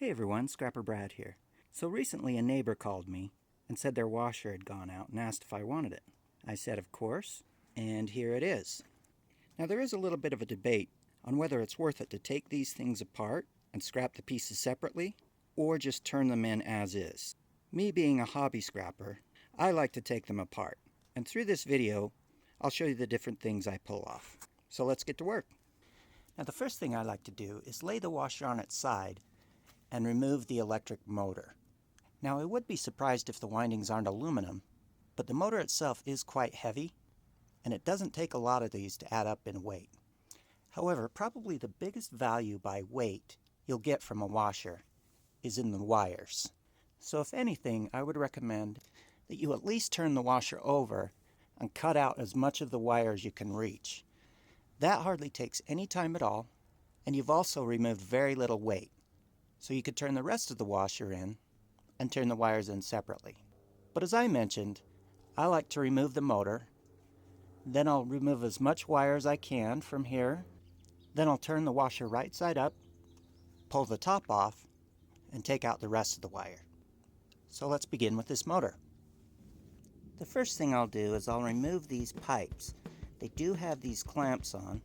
Hey everyone, Scrapper Brad here. So recently a neighbor called me and said their washer had gone out and asked if I wanted it. I said of course, and here it is. Now there is a little bit of a debate on whether it's worth it to take these things apart and scrap the pieces separately, or just turn them in as is. Me being a hobby scrapper, I like to take them apart, and through this video I'll show you the different things I pull off. So let's get to work. Now the first thing I like to do is lay the washer on its side and remove the electric motor. Now I would be surprised if the windings aren't aluminum, but the motor itself is quite heavy, and it doesn't take a lot of these to add up in weight. However, probably the biggest value by weight you'll get from a washer is in the wires. So if anything, I would recommend that you at least turn the washer over and cut out as much of the wire as you can reach. That hardly takes any time at all, and you've also removed very little weight. So you could turn the rest of the washer in and turn the wires in separately. But as I mentioned, I like to remove the motor. Then I'll remove as much wire as I can from here. Then I'll turn the washer right side up, pull the top off, and take out the rest of the wire. So let's begin with this motor. The first thing I'll do is I'll remove these pipes. They do have these clamps on,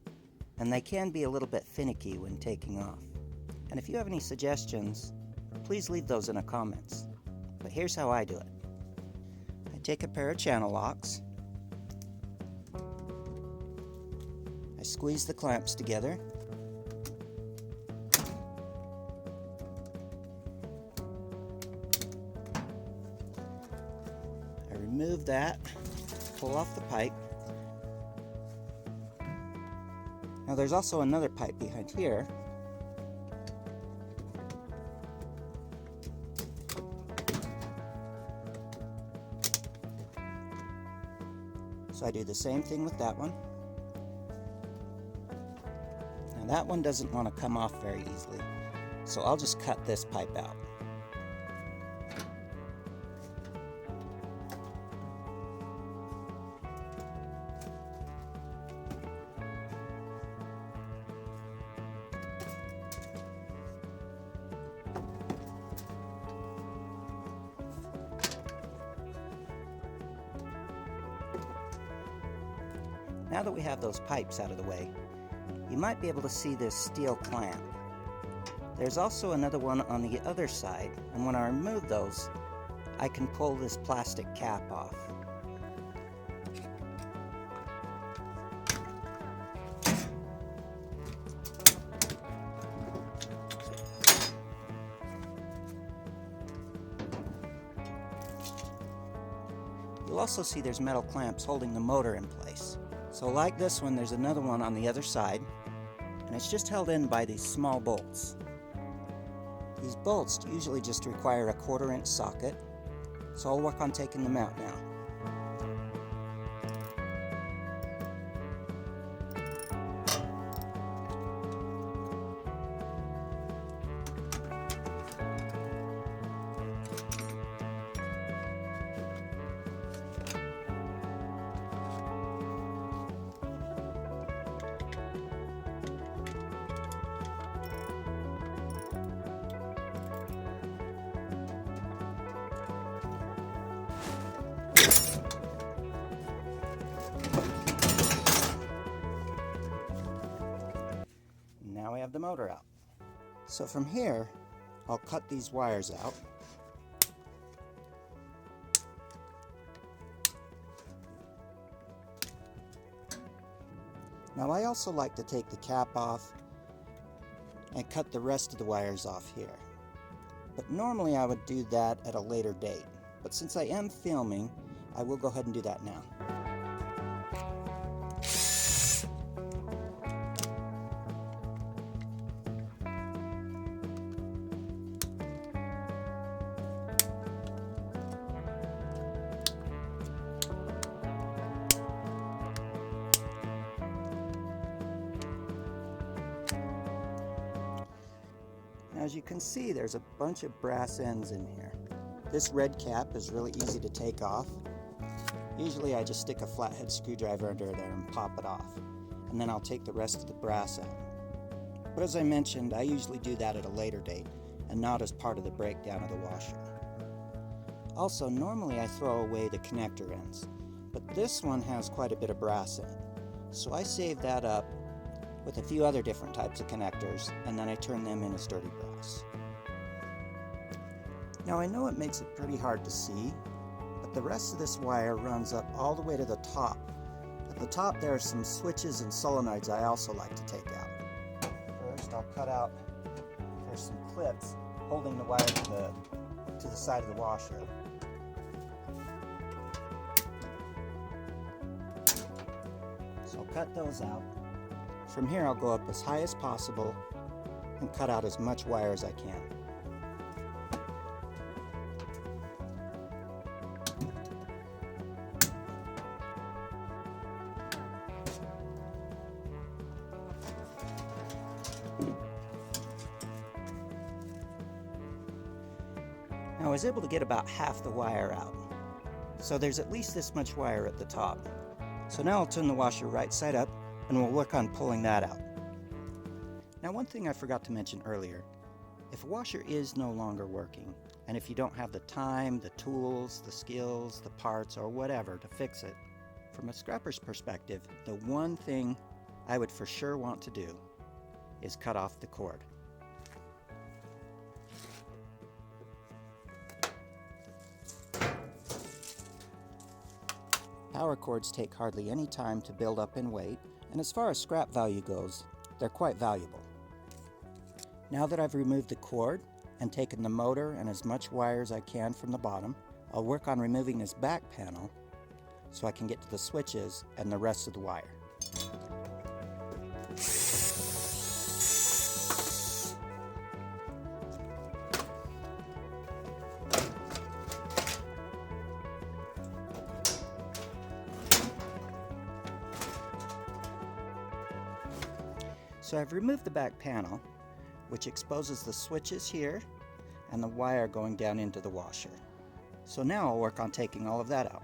and they can be a little bit finicky when taking off. And if you have any suggestions, please leave those in the comments. But here's how I do it. I take a pair of channel locks. I squeeze the clamps together. I remove that, pull off the pipe. Now there's also another pipe behind here. So I do the same thing with that one. Now that one doesn't want to come off very easily, so I'll just cut this pipe out. Now that we have those pipes out of the way, you might be able to see this steel clamp. There's also another one on the other side, and when I remove those, I can pull this plastic cap off. You'll also see there's metal clamps holding the motor in place. So like this one, there's another one on the other side, and it's just held in by these small bolts. These bolts usually just require a 1/4 inch socket, so I'll work on taking them out now. Now I have the motor out. So from here, I'll cut these wires out. Now I also like to take the cap off and cut the rest of the wires off here. But normally I would do that at a later date. But since I am filming, I will go ahead and do that now. As you can see, there's a bunch of brass ends in here. This red cap is really easy to take off. Usually I just stick a flathead screwdriver under there and pop it off, and then I'll take the rest of the brass out. But as I mentioned, I usually do that at a later date, and not as part of the breakdown of the washer. Also, normally I throw away the connector ends, but this one has quite a bit of brass in it. So I save that up with a few other different types of connectors, and then I turn them in as dirty brass. Now I know it makes it pretty hard to see, but the rest of this wire runs up all the way to the top. At the top there are some switches and solenoids I also like to take out. First I'll cut out, there's some clips holding the wire to the side of the washer. So I'll cut those out. From here I'll go up as high as possible and cut out as much wire as I can. Now I was able to get about half the wire out. So there's at least this much wire at the top. So now I'll turn the washer right side up and we'll work on pulling that out. Now one thing I forgot to mention earlier, if a washer is no longer working, and if you don't have the time, the tools, the skills, the parts, or whatever to fix it, from a scrapper's perspective, the one thing I would for sure want to do is cut off the cord. Power cords take hardly any time to build up in weight, and as far as scrap value goes, they're quite valuable. Now that I've removed the cord and taken the motor and as much wire as I can from the bottom, I'll work on removing this back panel so I can get to the switches and the rest of the wire. So I've removed the back panel, which exposes the switches here and the wire going down into the washer. So now I'll work on taking all of that out.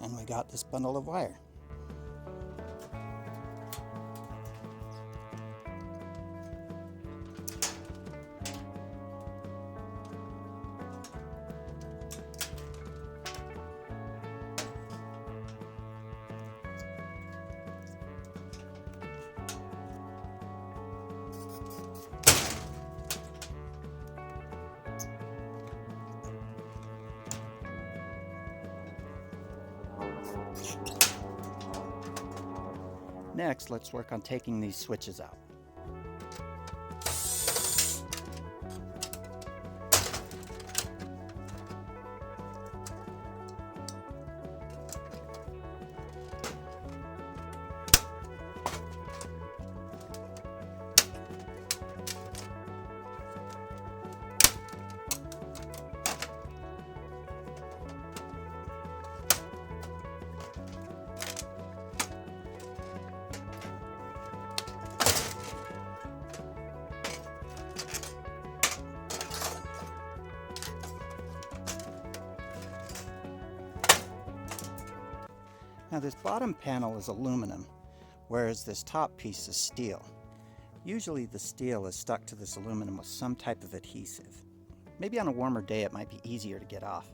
And we got this bundle of wire. Next, let's work on taking these switches out. Now this bottom panel is aluminum, whereas this top piece is steel. Usually the steel is stuck to this aluminum with some type of adhesive. Maybe on a warmer day it might be easier to get off.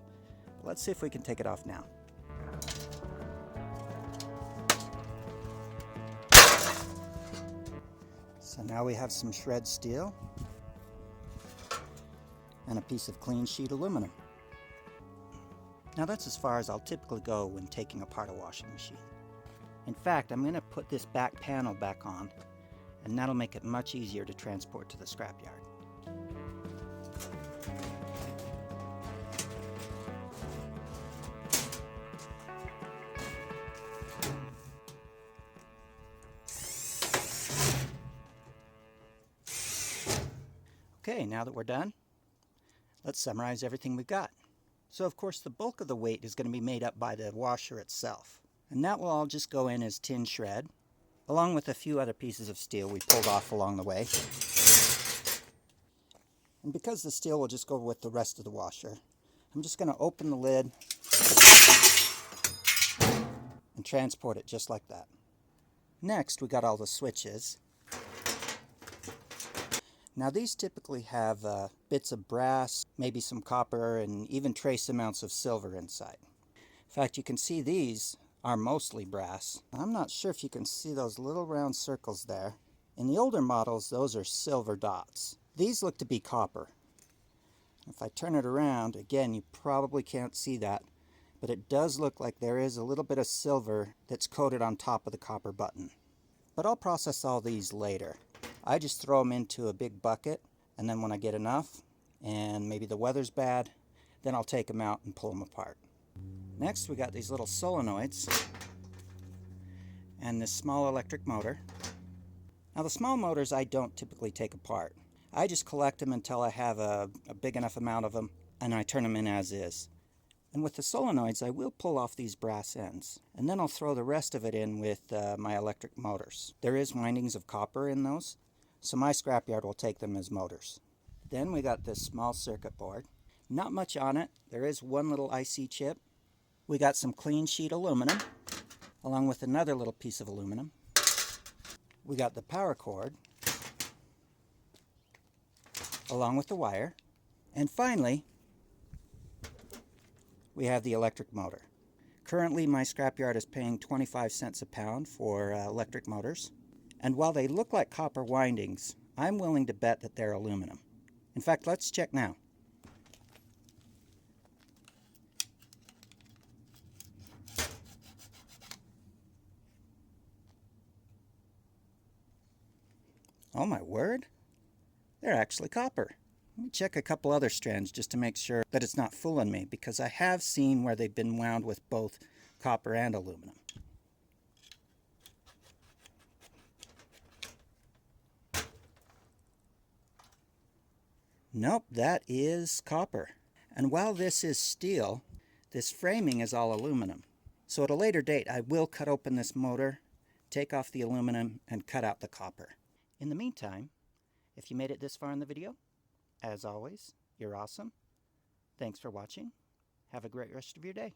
But let's see if we can take it off now. So now we have some shred steel. and a piece of clean sheet aluminum. Now that's as far as I'll typically go when taking apart a washing machine. In fact, I'm going to put this back panel back on, and that'll make it much easier to transport to the scrapyard. Okay, now that we're done, let's summarize everything we've got. So of course the bulk of the weight is going to be made up by the washer itself. And that will all just go in as tin shred, along with a few other pieces of steel we pulled off along the way. And because the steel will just go with the rest of the washer, I'm just going to open the lid and transport it just like that. Next, we got all the switches. Now these typically have bits of brass, maybe some copper, and even trace amounts of silver inside. In fact, you can see these are mostly brass. I'm not sure if you can see those little round circles there. In the older models, those are silver dots. These look to be copper. If I turn it around, again, you probably can't see that, but it does look like there is a little bit of silver that's coated on top of the copper button. But I'll process all these later. I just throw them into a big bucket, and then when I get enough, and maybe the weather's bad, then I'll take them out and pull them apart. Next, we got these little solenoids and this small electric motor. Now the small motors I don't typically take apart. I just collect them until I have a big enough amount of them, and I turn them in as is. And with the solenoids, I will pull off these brass ends, and then I'll throw the rest of it in with my electric motors. There is windings of copper in those, so my scrapyard will take them as motors. Then we got this small circuit board. Not much on it. There is one little IC chip. We got some clean sheet aluminum, along with another little piece of aluminum. We got the power cord, along with the wire. And finally, we have the electric motor. Currently, my scrapyard is paying 25 cents a pound for electric motors. And while they look like copper windings, I'm willing to bet that they're aluminum. In fact, let's check now. Oh my word, they're actually copper. Let me check a couple other strands just to make sure that it's not fooling me, because I have seen where they've been wound with both copper and aluminum. Nope, that is copper. And while this is steel, this framing is all aluminum. So at a later date, I will cut open this motor, take off the aluminum, and cut out the copper. In the meantime, if you made it this far in the video, as always, you're awesome. Thanks for watching. Have a great rest of your day.